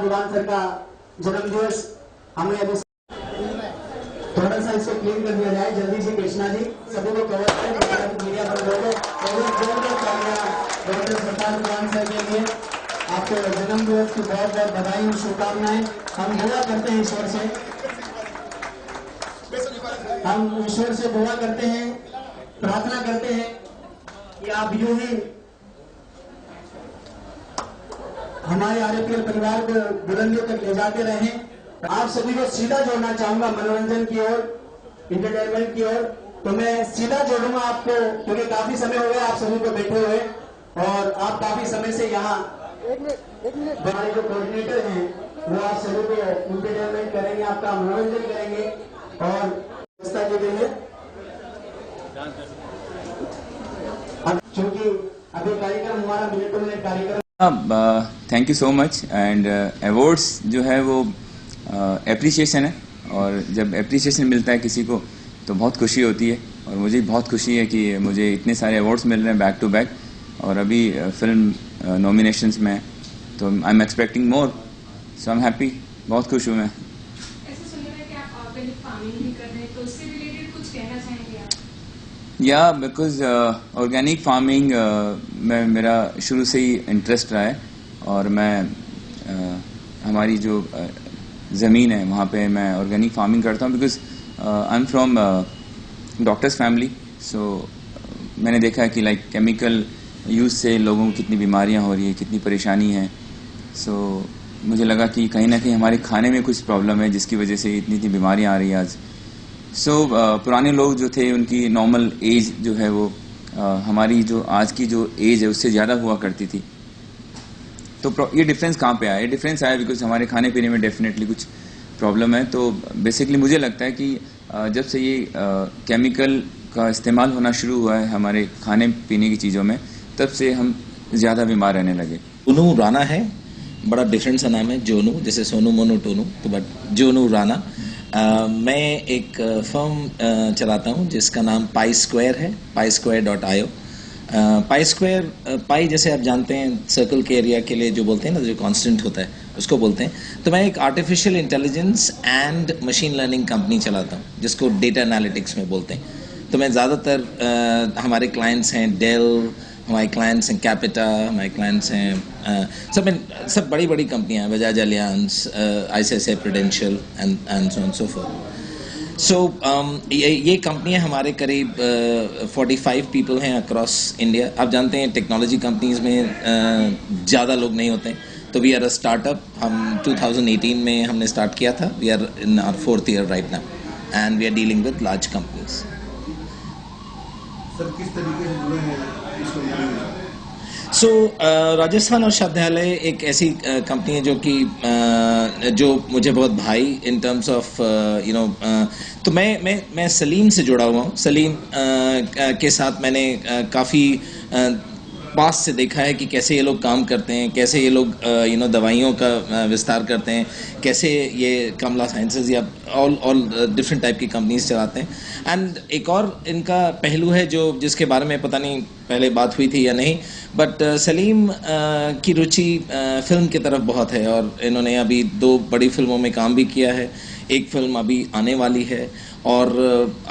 दीवान sir का जन्मदिवस हमें अभी थोड़ा सा इसको क्लीन कर दिया जाए जल्दी से। कृष्णा जी सभी को कवर करें, मीडिया पर बोलो डॉक्टर सरकार दीवान सर के लिए आपको जन्मदिवस की बहुत बहुत बधाई और शुभकामनाएं। हम दुआ करते हैं ईश्वर से, हम ईश्वर से दुआ करते हैं, प्रार्थना करते हैं कि आप यूं ही हमारे आरएपीएल परिवार को बुलंदियों तक ले जाते रहें। आप सभी को सीधा जोड़ना चाहूंगा मनोरंजन की ओर, इंटरटेनमेंट की ओर। तो मैं सीधा जोड़ूंगा आपको, क्योंकि काफी समय हो गया आप सभी को बैठे हुए और आप काफी समय से यहाँ हमारे जो कोऑर्डिनेटर हैं वो आप सभी को इंटरटेनमेंट करेंगे, आपका मनोरंजन करेंगे और व्यवस्था की गई है। क्योंकि अभी कार्यक्रम हमारा मिनट टू मिनट कार्यक्रम। Thank you so much. And awards जो है वो एप्रिसिएशन है, और जब एप्रिसिएशन मिलता है किसी को तो बहुत खुशी होती है, और मुझे बहुत खुशी है कि मुझे इतने सारे अवार्ड्स मिल रहे हैं बैक टू बैक, और अभी फिल्म नॉमिनेशंस में है, तो I am expecting more, so I am happy. बहुत खुश हूँ मैं। ऐसे सुन रहे हैं कि आप ऑर्गेनिक फार्मिंग भी कर रहे हैं, तो उससे रिलेटेड कुछ कहना चाहेंगे आप? या बिकॉज ऑर्गेनिक फार्मिंग में मेरा शुरू से ही इंटरेस्ट रहा है, और मैं हमारी जो ज़मीन है वहाँ पे मैं ऑर्गेनिक फार्मिंग करता हूँ, because I am from doctors family. So मैंने देखा है कि लाइक केमिकल यूज़ से लोगों को कितनी बीमारियाँ हो रही है, कितनी परेशानी है। सो मुझे लगा कि कहीं ना कहीं हमारे खाने में कुछ प्रॉब्लम है जिसकी वजह से इतनी बीमारियाँ आ रही है आज। सो पुराने लोग जो थे उनकी नॉर्मल एज जो है वो हमारी जो आज की जो एज है उससे ज़्यादा हुआ करती थी। तो ये डिफरेंस कहाँ पे आया? ये डिफरेंस आया बिकॉज हमारे खाने पीने में डेफिनेटली कुछ प्रॉब्लम है। तो बेसिकली मुझे लगता है कि जब से ये केमिकल का इस्तेमाल होना शुरू हुआ है हमारे खाने पीने की चीज़ों में, तब से हम ज़्यादा बीमार रहने लगे। जोनू राणा है, बड़ा डिफरेंट सा नाम है जोनू, जैसे सोनू मोनू टोनू, तो बट जोनू राणा। मैं एक फर्म चलाता हूँ जिसका नाम पाई स्क्वायर है, paisquare.io। पाई स्क्वायर, पाई जैसे आप जानते हैं सर्कल के एरिया के लिए जो बोलते हैं ना, जो कांस्टेंट होता है उसको बोलते हैं। तो मैं एक artificial intelligence and machine learning company चलाता हूँ जिसको डेटा एनालिटिक्स में बोलते हैं। तो मैं ज़्यादातर हमारे क्लाइंट्स हैं डेल, हमारे क्लाइंट्स हैं कैपिटा, हमारे क्लाइंट्स हैं सब बड़ी बड़ी कंपनियां हैं, Bajaj Allianz, ICICI prudential and so on so forth. So ये कंपनियां हमारे करीब 45 पीपल हैं अक्रॉस इंडिया। आप जानते हैं टेक्नोलॉजी कंपनीज में ज़्यादा लोग नहीं होते, तो वी आर अ स्टार्टअप। हम 2018 में हमने स्टार्ट किया था। We are in our 4th year right now and we are dealing with large companies. Sir किस तरीके से जुड़े हैं इसको? सो राजस्थान और शब्दालय एक ऐसी कंपनी है जो मुझे बहुत भाई इन टर्म्स ऑफ तो मैं सलीम से जुड़ा हुआ हूँ। सलीम के साथ मैंने काफ़ी पास से देखा है कि कैसे ये लोग काम करते हैं, कैसे ये लोग दवाइयों का विस्तार करते हैं, कैसे ये कमला साइंसेज या ऑल डिफरेंट टाइप की कंपनीज चलाते हैं। एंड एक और इनका पहलू है जो जिसके बारे में पता नहीं पहले बात हुई थी या नहीं, बट सलीम की रुचि फिल्म की तरफ बहुत है, और इन्होंने अभी 2 बड़ी फिल्मों में काम भी किया है। एक फिल्म अभी आने वाली है, और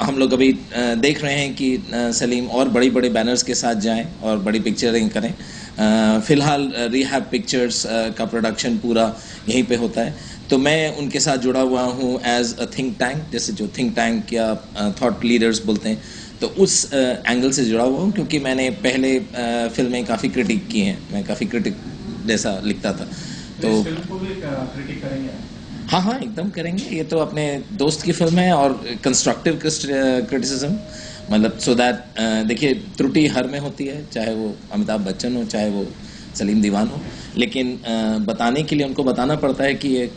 हम लोग अभी देख रहे हैं कि सलीम और बड़े बैनर्स के साथ जाएं और बड़ी पिक्चरिंग करें। फ़िलहाल रिहैब पिक्चर्स का प्रोडक्शन पूरा यहीं पे होता है, तो मैं उनके साथ जुड़ा हुआ हूँ एज अ थिंक टैंक, जैसे जो थिंक टैंक या थॉट लीडर्स बोलते हैं, तो उस एंगल से जुड़ा हुआ हूँ। क्योंकि मैंने पहले फिल्में काफ़ी क्रिटिक की हैं, मैं काफ़ी क्रिटिक जैसा लिखता था। तो इस फिल्म को भी क्रिटिक करेंगे? हाँ, एकदम करेंगे। ये तो अपने दोस्त की फिल्म है, और कंस्ट्रक्टिव क्रिटिसिज्म, मतलब सो दैट देखिए त्रुटि हर में होती है, चाहे वो अमिताभ बच्चन हो, चाहे वो सलीम दीवान हो, लेकिन बताने के लिए उनको बताना पड़ता है कि ये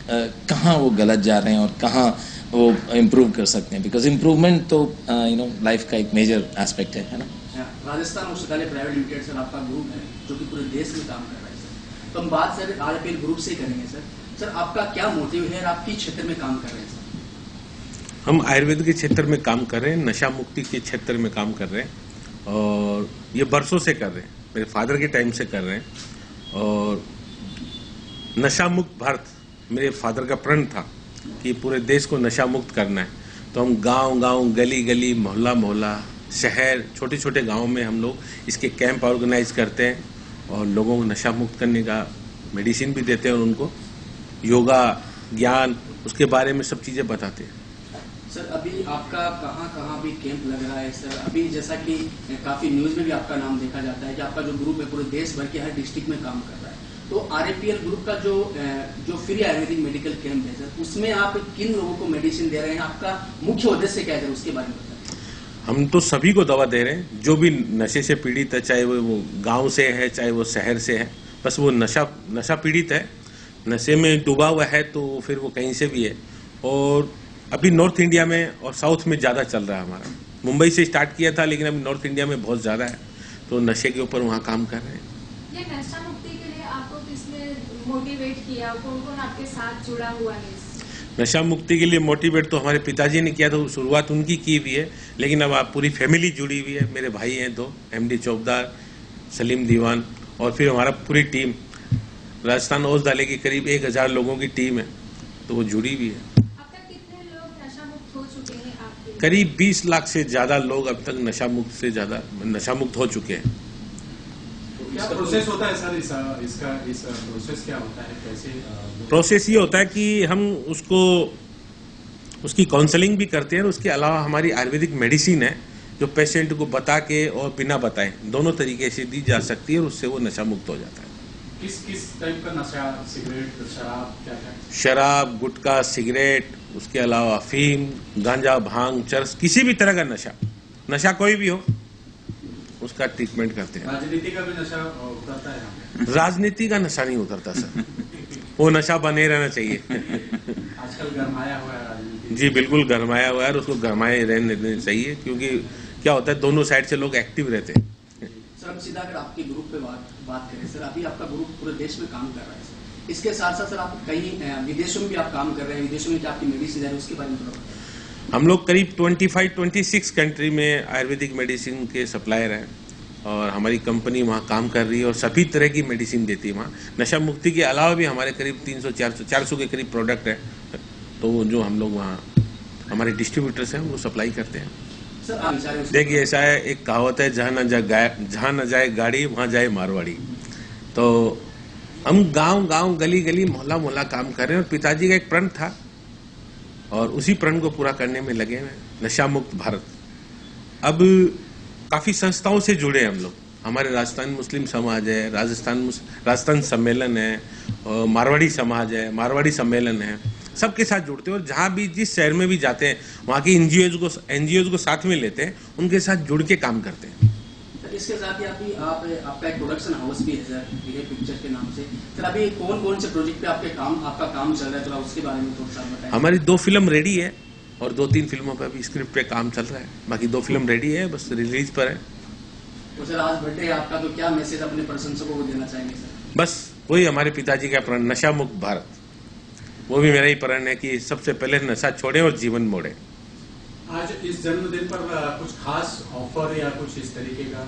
कहाँ वो गलत जा रहे हैं और कहाँ वो इम्प्रूव कर सकते हैं, बिकॉज इम्प्रूवमेंट तो लाइफ का एक मेजर एस्पेक्ट है ना। राजस्थान औषधालय प्राइवेट लिमिटेड सर आपका ग्रुप है जो कि पूरे देश में काम कर रहा है सर, तो हम बात सर आरएपीएल ग्रुप से करेंगे सर। सर आपका क्या मोटिव है और आप किस क्षेत्र में काम कर रहे हैं सर? हम आयुर्वेद के क्षेत्र में काम कर रहे हैं, नशा मुक्ति के क्षेत्र में काम कर रहे हैं, और ये बरसों से कर रहे हैं, मेरे फादर के टाइम से कर रहे हैं। और नशा मुक्त भारत मेरे फादर का प्रण था कि पूरे देश को नशा मुक्त करना है, तो हम गांव-गांव, गली-गली, मोहल्ला-मोहल्ला, शहर, छोटे-छोटे गांवों में हम लोग इसके कैंप ऑर्गेनाइज करते हैं और लोगों को नशा मुक्त करने का मेडिसिन भी देते हैं और उनको योगा, ज्ञान, उसके बारे में सब चीज़ें बताते हैं। सर अभी आपका कहाँ भी कैंप लग रहा है सर? अभी जैसा कि काफ़ी न्यूज़ में भी आपका नाम देखा जाता है कि आपका जो ग्रुप है पूरे देश भर के हर डिस्ट्रिक्ट में काम कर रहा है, तो RAPL ग्रुप का जो फ्री आयुर्वेदिक मेडिकल कैंप है सर, उसमें आप किन लोगों को मेडिसिन दे रहे हैं? आपका मुख्य उद्देश्य क्या है सर, उसके बारे में बताइए। हम तो सभी को दवा दे रहे हैं जो भी नशे से पीड़ित है, चाहे वो गांव से है, चाहे वो शहर से है, बस वो नशा पीड़ित है, नशे में डूबा हुआ है, तो फिर वो कहीं से भी है। और अभी नॉर्थ इंडिया में और साउथ में ज़्यादा चल रहा है हमारा। मुंबई से स्टार्ट किया था, लेकिन अभी नॉर्थ इंडिया में बहुत ज़्यादा है, तो नशे के ऊपर वहाँ काम कर रहे हैं। ये नशा मुक्ति के लिए आपको किसने मोटिवेट किया? कौन आपके साथ जुड़ा हुआ है? नशा मुक्ति के लिए मोटिवेट तो हमारे पिताजी ने किया, तो शुरुआत उनकी की हुई है, लेकिन अब आप पूरी फैमिली जुड़ी हुई है। मेरे भाई हैं 2, MD चौबदार, सलीम दीवान, और फिर हमारा पूरी टीम, राजस्थान औषधालय की करीब 1000 लोगों की टीम है, तो वो जुड़ी हुई है। अब तक कितने लोग नशा मुक्त हो चुके हैं आपके? करीब 20 लाख से ज़्यादा लोग अब तक नशा मुक्त हो चुके हैं। क्या प्रोसेस होता है सर? इसका प्रोसेस क्या होता है, कैसे? प्रोसेस ये होता है कि हम उसकी काउंसलिंग भी करते हैं, और उसके अलावा हमारी आयुर्वेदिक मेडिसिन है जो पेशेंट को बता के और बिना बताए दोनों तरीके से दी जा सकती है, और उससे वो नशा मुक्त हो जाता है। किस टाइप का नशा? सिगरेट, शराब, क्या क्या? शराब, गुटखा, सिगरेट, उसके अलावा अफीम, गांजा, भांग, चरस, किसी भी तरह का नशा कोई भी हो, उसका ट्रीटमेंट करते हैं। राजनीति का भी नशा उतरता है यहाँ पे? राजनीति का नशा नहीं उतरता सर, वो नशा बने रहना चाहिए। आजकल गरमाया हुआ है राजनीति। जी बिल्कुल गरमाया हुआ है, और उसको गरमाए रहने चाहिए, क्योंकि क्या होता है दोनों साइड से लोग एक्टिव रहते हैं। सर अब सीधा अगर आपके ग्रुप पे बात करें सर, अभी आपका ग्रुप पूरे देश में काम कर रहा है सर, इसके साथ साथ सर आप कहीं विदेशों में भी आप काम कर रहे हैं, विदेशों में क्या आपकी मेडिसिन है, उसके बारे में थोड़ा बताइए। हम लोग करीब 25-26 कंट्री में आयुर्वेदिक मेडिसिन के सप्लायर हैं, और हमारी कंपनी वहाँ काम कर रही है और सभी तरह की मेडिसिन देती है वहाँ। नशा मुक्ति के अलावा भी हमारे करीब 300-400 के करीब प्रोडक्ट है, तो जो हम लोग वहाँ हमारे डिस्ट्रीब्यूटर्स हैं वो सप्लाई करते हैं। सर आप देखिए ऐसा है, एक कहावत है, जहाँ न जाए गाड़ी वहाँ जाए मारवाड़ी। तो हम गांव गली मोहल्ला काम कर रहे हैं, और पिताजी का एक प्रण था और उसी प्रण को पूरा करने में लगे हैं, नशा मुक्त भारत। अब काफी संस्थाओं से जुड़े हम लोग, हमारे राजस्थान मुस्लिम समाज है, राजस्थान सम्मेलन है, और मारवाड़ी समाज है, मारवाड़ी सम्मेलन है, सबके साथ जुड़ते हैं, और जहाँ भी जिस शहर में भी जाते हैं वहाँ की एनजीओज को साथ में लेते हैं, उनके साथ जुड़ के काम करते हैं। इसके साथ ही आपका एक प्रोडक्शन हाउस भी है सर, पिक्चर के नाम से सर, अभी कौन से प्रोजेक्ट पे आपका काम चल रहा है, थोड़ा उसके बारे में थोड़ा सा बताएं। हमारी 2 फिल्म रेडी है, और 2-3 फिल्मों पे अभी स्क्रिप्ट पे काम चल रहा है, बाकी 2 फिल्म रेडी है, बस रिलीज पर है। तो सर आज बर्थडे है आपका, तो क्या मैसेज अपने प्रशंसकों को देना चाहेंगे सर? बस वही हमारे पिताजी का प्रण, नशा मुक्त भारत, वो भी मेरा ही प्रण है कि सबसे पहले नशा छोड़े और जीवन मोड़े। आज इस जन्मदिन पर कुछ खास ऑफर या कुछ इस तरीके का?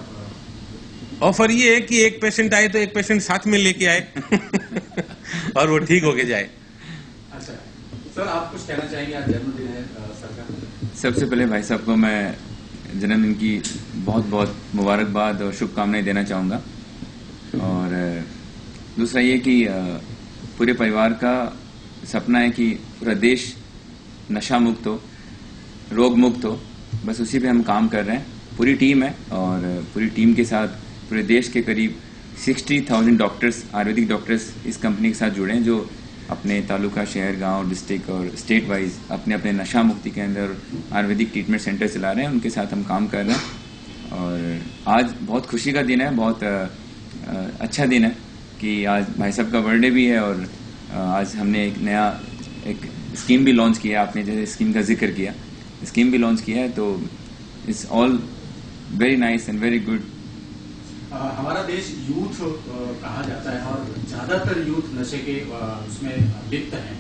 ऑफर ये है कि एक पेशेंट आए तो एक पेशेंट साथ में लेके आए और वो ठीक होके जाए। अच्छा सर, आप कुछ कहना चाहेंगे? आज जन्मदिन है सर का। सबसे पहले भाई साहब को मैं जन्मदिन की बहुत बहुत मुबारकबाद और शुभकामनाएं देना चाहूँगा, और दूसरा ये कि पूरे परिवार का सपना है कि पूरा देश नशा मुक्त हो, रोग मुक्त हो, बस उसी पे हम काम कर रहे हैं। पूरी टीम है, और पूरी टीम के साथ पूरे देश के करीब 60,000 डॉक्टर्स, आयुर्वेदिक डॉक्टर्स इस कंपनी के साथ जुड़े हैं, जो अपने तालुका, शहर, गांव, डिस्ट्रिक्ट और स्टेट वाइज अपने नशा मुक्ति के अंदर आयुर्वेदिक ट्रीटमेंट सेंटर चला रहे हैं। उनके साथ हम काम कर रहे हैं, और आज बहुत खुशी का दिन है, बहुत अच्छा दिन है कि आज भाई साहब का बर्थडे भी है, और आज हमने एक स्कीम भी लॉन्च किया, आपने जैसे स्कीम का जिक्र किया, स्कीम भी लॉन्च किया है, तो it's all very nice and very good. हमारा देश यूथ कहा जाता है, और ज्यादातर यूथ नशे के उसमें लिप्त हैं,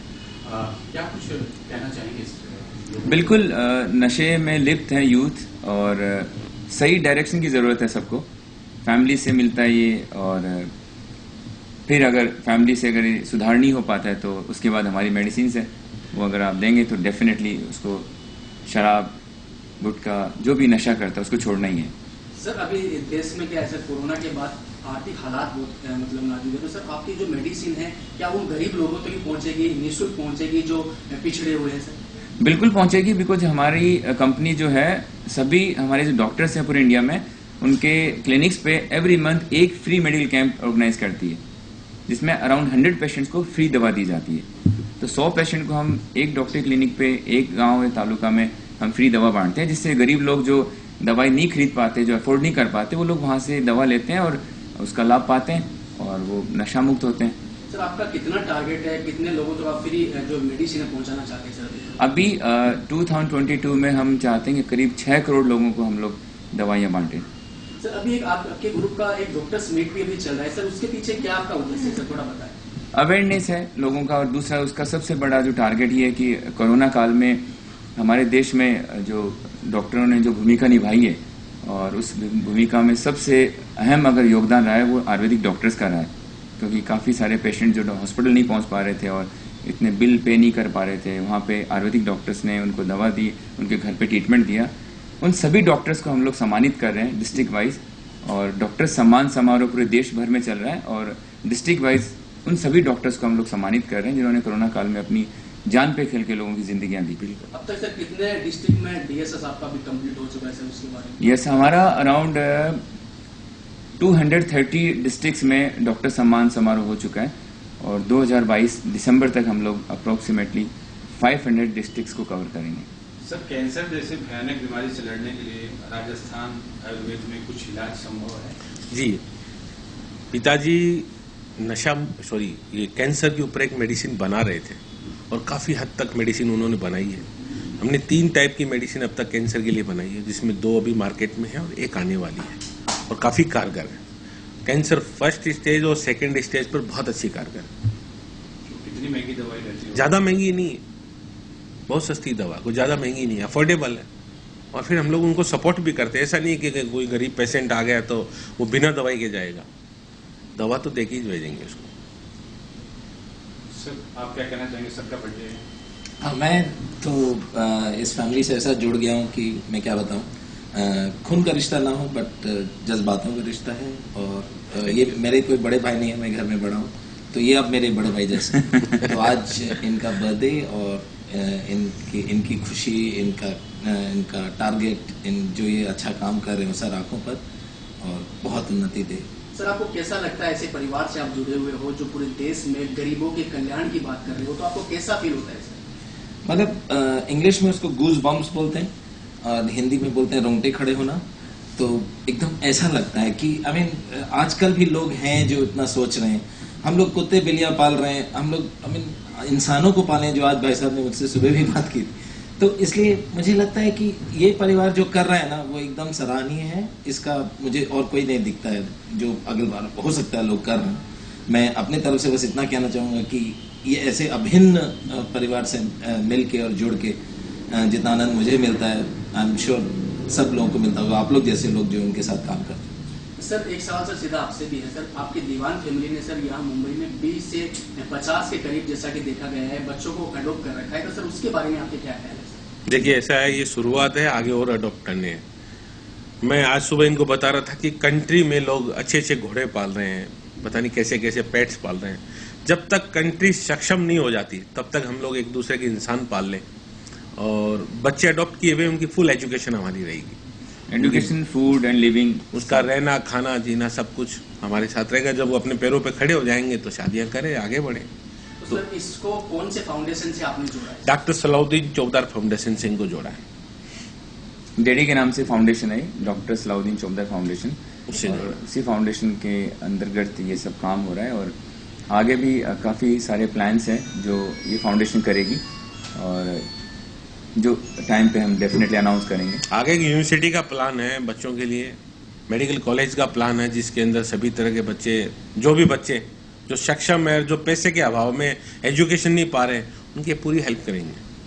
क्या कुछ कहना चाहेंगे? बिल्कुल, नशे में लिप्त है यूथ, और सही डायरेक्शन की जरूरत है सबको। फैमिली से मिलता है ये, और फिर अगर फैमिली से अगर सुधार नहीं हो पाता है तो उसके बाद हमारी मेडिसिन है, वो अगर आप देंगे तो डेफिनेटली उसको शराब गुटखा जो भी नशा करता है उसको छोड़ना ही है। सर अभी देश में क्या है सर, कोरोना के बाद आर्थिक हालात बहुत मतलब नाजुक है, तो सर आपकी जो मेडिसिन है क्या उन गरीब लोगों तक पहुंचेगी, निःशुल्क पहुंचेगी जो पिछड़े हुए हैं सर? बिल्कुल पहुंचेगी, बिकॉज हमारी कंपनी जो है सभी हमारे जो डॉक्टर्स हैं पूरे इंडिया में उनके क्लिनिक्स पे एवरी मंथ एक फ्री मेडिकल कैंप ऑर्गेनाइज करती है जिसमें अराउंड 100 पेशेंट्स को फ्री दवा दी जाती है। तो 100 पेशेंट को हम एक डॉक्टर क्लिनिक पे एक गांव या तालुका में हम फ्री दवा बांटते हैं, जिससे गरीब लोग जो दवाई नहीं खरीद पाते, जो अफोर्ड नहीं कर पाते, वो लोग वहां से दवा लेते हैं और उसका लाभ पाते हैं और वो नशा मुक्त होते हैं। सर आपका कितना टारगेट है, कितने लोगों तक आप फ्री जो मेडिसिन पहुंचाना चाहते हैं सर? अभी 2022 में हम चाहते हैं कि करीब 6 करोड़ लोगों को हम लोग दवाइयां बांटें। सर अभी एक आपके ग्रुप का एक डॉक्टर्स मीट भी अभी चल रहा है सर, उसके पीछे क्या आपका उद्देश्य है सर, थोड़ा बताएं। अवेयरनेस है लोगों का, और दूसरा उसका सबसे बड़ा जो टारगेट ये है कि कोरोना काल में हमारे देश में जो डॉक्टरों ने जो भूमिका निभाई है और उस भूमिका में सबसे अहम अगर योगदान रहा है वो आयुर्वेदिक डॉक्टर्स का रहा है, क्योंकि काफ़ी सारे पेशेंट जो हॉस्पिटल नहीं पहुंच पा रहे थे और इतने बिल पे नहीं कर पा रहे थे, वहाँ पे आयुर्वेदिक डॉक्टर्स ने उनको दवा दी, उनके घर पे ट्रीटमेंट दिया। उन सभी डॉक्टर्स को हम लोग सम्मानित कर रहे हैं डिस्ट्रिक्ट वाइज, और डॉक्टर सम्मान समारोह पूरे देश भर में चल रहा है और डिस्ट्रिक्ट वाइज उन सभी डॉक्टर्स को हम लोग सम्मानित कर रहे हैं जिन्होंने कोरोना काल में अपनी जान पे खेल के लोगों की जिंदगियां दी। अब तक सर कितने डिस्ट्रिक्ट में डीएसएस आपका भी कंप्लीट हो चुका है सर, उसके बारे में? यस, हमारा अराउंड 230 डिस्ट्रिक्ट्स में डॉक्टर सम्मान समारोह हो चुका है और 2022 दिसंबर तक हम लोग अप्रोक्सीमेटली 500 डिस्ट्रिक्ट्स को कवर करेंगे। सर कैंसर जैसे भयानक बीमारी से लड़ने के लिए राजस्थान आयुर्वेद में कुछ इलाज संभव है? जी, पिताजी ये कैंसर के ऊपर एक मेडिसिन बना रहे थे और काफ़ी हद तक मेडिसिन उन्होंने बनाई है। हमने 3 टाइप की मेडिसिन अब तक कैंसर के लिए बनाई है, जिसमें 2 अभी मार्केट में है और 1 आने वाली है और काफ़ी कारगर है। कैंसर फर्स्ट स्टेज और सेकेंड स्टेज पर बहुत अच्छी कारगर है। कितनी महंगी दवाई रहती है? ज़्यादा महंगी नहीं है, बहुत सस्ती दवा, कोई ज़्यादा महंगी नहीं है, अफोर्डेबल है। और फिर हम लोग उनको सपोर्ट भी करते हैं, ऐसा नहीं है कि कोई गरीब पेशेंट आ गया तो वो बिना दवाई के जाएगा, दवा तो देके ही भेजेंगे उसको। सर आप क्या कहना चाहेंगे, सबका बर्थडे है? हाँ, मैं तो इस फैमिली से ऐसा जुड़ गया हूँ कि मैं क्या बताऊँ, खून का रिश्ता ना हो बट जज्बातों का रिश्ता है। और ये मेरे कोई बड़े भाई नहीं है, मैं घर में बड़ा हूँ, तो ये अब मेरे बड़े भाई जैसे तो आज इनका बर्थडे और इनकी खुशी, इनका टारगेट, जो ये अच्छा काम कर रहे हो सर आंखों पर, और बहुत उन्नति दे। सर आपको कैसा लगता है, ऐसे परिवार से आप जुड़े हुए हो जो पूरे देश में गरीबों के कल्याण की बात कर रहे हो, तो आपको कैसा फील होता है सर? मतलब इंग्लिश में उसको गूज बम्प्स बोलते हैं और हिंदी में बोलते हैं रोंगटे खड़े होना। तो एकदम ऐसा लगता है कि आजकल भी लोग हैं जो इतना सोच रहे हैं। हम लोग कुत्ते बिल्लियां पाल रहे हैं, हम लोग इंसानों को पालें, जो आज भाई साहब ने मुझसे सुबह भी बात की। तो इसलिए मुझे लगता है कि ये परिवार जो कर रहा है ना वो एकदम सराहनीय है। इसका मुझे और कोई नहीं दिखता है जो अगल बार हो सकता है लोग कर रहे हैं। मैं अपने तरफ से बस इतना कहना चाहूँगा कि ये ऐसे अभिन्न परिवार से मिल के और जुड़ के जितना आनंद मुझे मिलता है, आई एम श्योर सब लोगों को मिलता होगा, आप लोग जैसे लोग जो उनके साथ काम करते हैं। सर एक सवाल सर सीधा आपसे भी है सर, आपकी दीवान फैमिली ने सर यहाँ मुंबई में 20 से 50 के करीब जैसा कि देखा गया है बच्चों को अडॉप्ट कर रखा है, तो सर उसके बारे में आपके क्या ख्याल है सर? देखिए ऐसा है, ये शुरुआत है, आगे और अडॉप्ट करने हैं। मैं आज सुबह इनको बता रहा था कि कंट्री में लोग अच्छे अच्छे घोड़े पाल रहे हैं, पता नहीं कैसे कैसे पेट्स पाल रहे हैं। जब तक कंट्री सक्षम नहीं हो जाती तब तक हम लोग एक दूसरे के इंसान पाल लें, और बच्चे अडॉप्ट किए हुए उनकी फुल एजुकेशन हमारी रहेगी। एजुकेशन, फूड एंड लिविंग, उसका रहना खाना जीना सब कुछ हमारे साथ रहेगा। जब वो अपने पैरों पे खड़े हो जाएंगे तो शादियां करें, आगे बढ़े। तो सर इसको कौन से फाउंडेशन से आपने जोड़ा है? डॉक्टर सलाउद्दीन चौबदार फाउंडेशन से इनको जोड़ा है। डैडी के नाम से फाउंडेशन है, डॉक्टर सलाउद्दीन चौबदार फाउंडेशन, उससे जोड़ा। उसी फाउंडेशन के अंतर्गत ये सब काम हो रहा है और आगे भी काफ़ी सारे प्लान्स हैं जो ये फाउंडेशन करेगी और जो टाइम पे हम डेफिनेटली अनाउंस करेंगे। आगे एक यूनिवर्सिटी का प्लान है बच्चों के लिए, मेडिकल कॉलेज का प्लान है जिसके अंदर सभी तरह के बच्चे जो सक्षम है, जो पैसे के अभाव में एजुकेशन नहीं पा रहे हैं, उनकी पूरी हेल्प करेंगे।